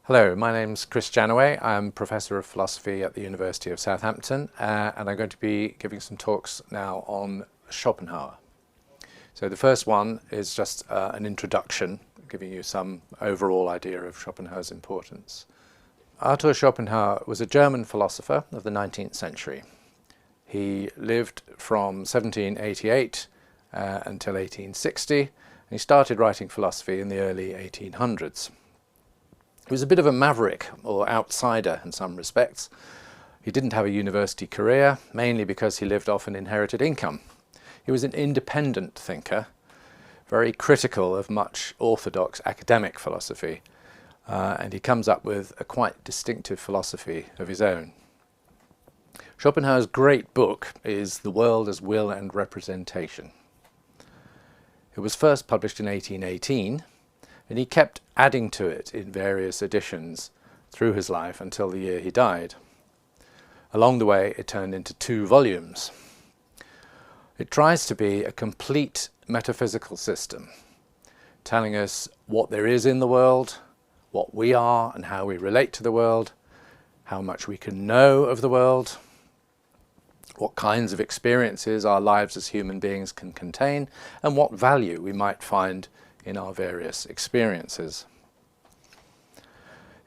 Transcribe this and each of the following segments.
Hello, my name's Chris Janaway. I'm Professor of Philosophy at the University of Southampton, and I'm going to be giving some talks now on Schopenhauer. So the first one is just an introduction, giving you some overall idea of Schopenhauer's importance. Arthur Schopenhauer was a German philosopher of the 19th century. He lived from 1788 until 1860, and he started writing philosophy in the early 1800s. He was a bit of a maverick or outsider in some respects. He didn't have a university career, mainly because he lived off an inherited income. He was an independent thinker, very critical of much orthodox academic philosophy, and he comes up with a quite distinctive philosophy of his own. Schopenhauer's great book is The World as Will and Representation. It was first published in 1818, and he kept adding to it in various editions through his life until the year he died. Along the way, it turned into 2 volumes. It tries to be a complete metaphysical system, telling us what there is in the world, what we are and how we relate to the world, how much we can know of the world, what kinds of experiences our lives as human beings can contain, and what value we might find in our various experiences.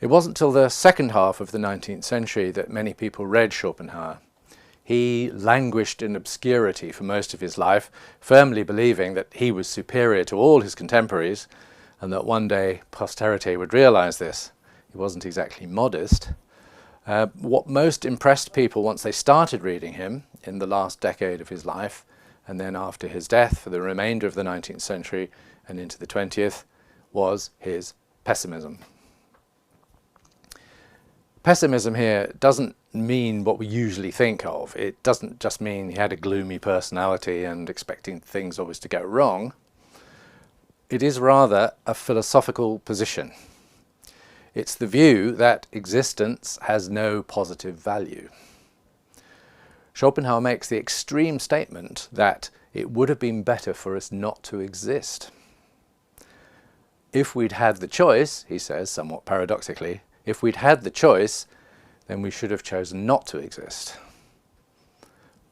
It wasn't till the second half of the 19th century that many people read Schopenhauer. He languished in obscurity for most of his life, firmly believing that he was superior to all his contemporaries and that one day posterity would realize this. He wasn't exactly modest. What most impressed people once they started reading him in the last decade of his life, and then after his death for the remainder of the 19th century and into the 20th, was his pessimism. Pessimism here doesn't mean what we usually think of. It doesn't just mean he had a gloomy personality and expecting things always to go wrong. It is rather a philosophical position. It's the view that existence has no positive value. Schopenhauer makes the extreme statement that it would have been better for us not to exist. If we'd had the choice, he says somewhat paradoxically, if we'd had the choice, then we should have chosen not to exist.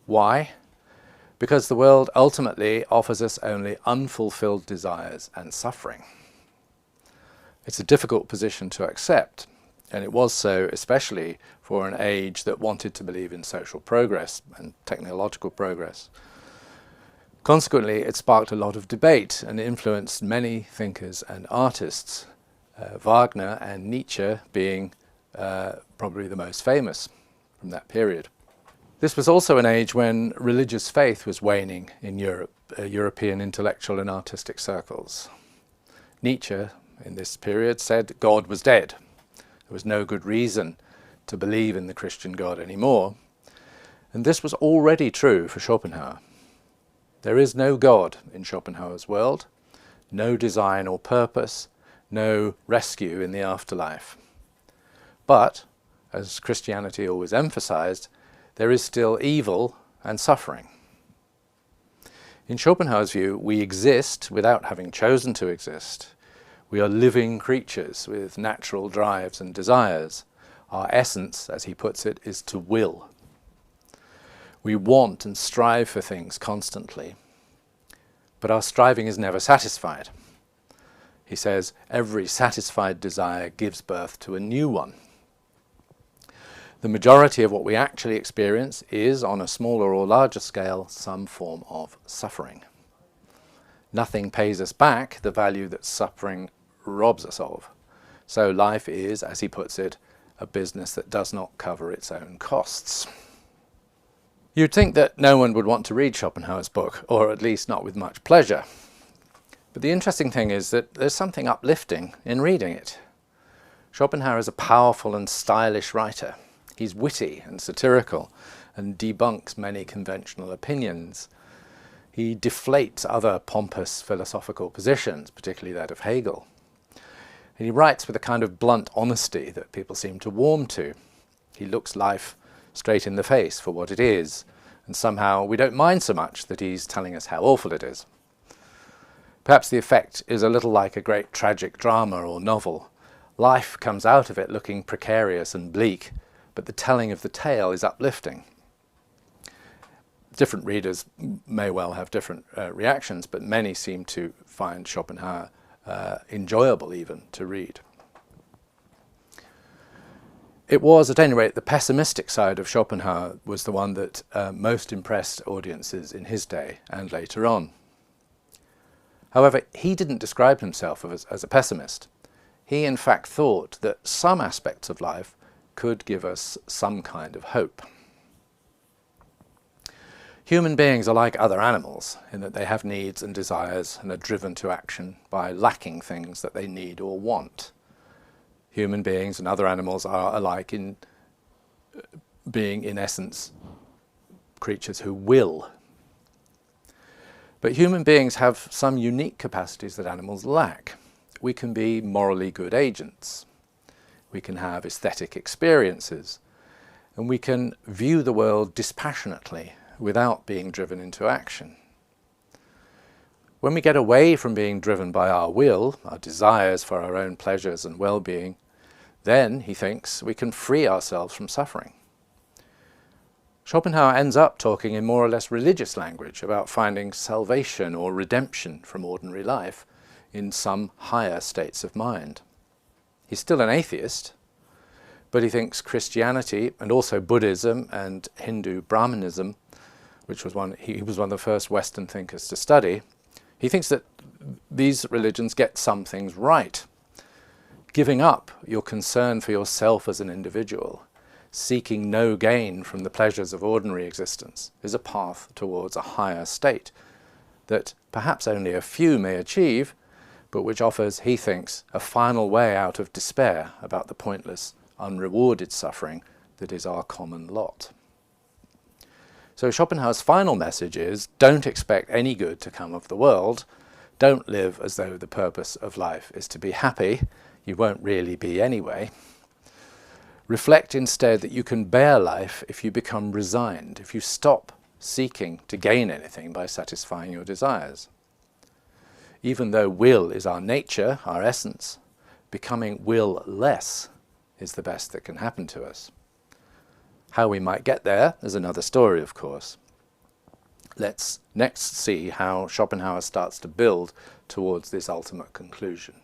Why? Because the world ultimately offers us only unfulfilled desires and suffering. It's a difficult position to accept, and it was so especially for an age that wanted to believe in social progress and technological progress. Consequently, it sparked a lot of debate and influenced many thinkers and artists, Wagner and Nietzsche being probably the most famous from that period. This was also an age when religious faith was waning in Europe, European intellectual and artistic circles. Nietzsche, in this period, said God was dead. There was no good reason to believe in the Christian God anymore. And this was already true for Schopenhauer. There is no God in Schopenhauer's world, no design or purpose, no rescue in the afterlife. But, as Christianity always emphasized, there is still evil and suffering. In Schopenhauer's view, we exist without having chosen to exist. We are living creatures with natural drives and desires. Our essence, as he puts it, is to will. We want and strive for things constantly, but our striving is never satisfied. He says, every satisfied desire gives birth to a new one. The majority of what we actually experience is, on a smaller or larger scale, some form of suffering. Nothing pays us back the value that suffering robs us of. So life is, as he puts it, a business that does not cover its own costs. You'd think that no one would want to read Schopenhauer's book, or at least not with much pleasure. But the interesting thing is that there's something uplifting in reading it. Schopenhauer is a powerful and stylish writer. He's witty and satirical and debunks many conventional opinions. He deflates other pompous philosophical positions, particularly that of Hegel. And he writes with a kind of blunt honesty that people seem to warm to. He looks life straight in the face for what it is, and somehow we don't mind so much that he's telling us how awful it is. Perhaps the effect is a little like a great tragic drama or novel. Life comes out of it looking precarious and bleak, but the telling of the tale is uplifting. Different readers may well have different reactions, but many seem to find Schopenhauer enjoyable even to read. It was, at any rate, the pessimistic side of Schopenhauer was the one that most impressed audiences in his day and later on. However, he didn't describe himself as a pessimist. He in fact thought that some aspects of life could give us some kind of hope. Human beings are like other animals in that they have needs and desires and are driven to action by lacking things that they need or want. Human beings and other animals are alike in being, in essence, creatures who will. But human beings have some unique capacities that animals lack. We can be morally good agents. We can have aesthetic experiences. And we can view the world dispassionately without being driven into action. When we get away from being driven by our will, our desires for our own pleasures and well-being, then, he thinks, we can free ourselves from suffering. Schopenhauer ends up talking in more or less religious language about finding salvation or redemption from ordinary life in some higher states of mind. He's still an atheist, but he thinks Christianity and also Buddhism and Hindu Brahmanism, which was he was one of the first Western thinkers to study, he thinks that these religions get some things right. Giving up your concern for yourself as an individual, seeking no gain from the pleasures of ordinary existence, is a path towards a higher state that perhaps only a few may achieve, but which offers, he thinks, a final way out of despair about the pointless, unrewarded suffering that is our common lot. So Schopenhauer's final message is, don't expect any good to come of the world. Don't live as though the purpose of life is to be happy. You won't really be anyway. Reflect instead that you can bear life if you become resigned, if you stop seeking to gain anything by satisfying your desires. Even though will is our nature, our essence, becoming will-less is the best that can happen to us. How we might get there is another story, of course. Let's next see how Schopenhauer starts to build towards this ultimate conclusion.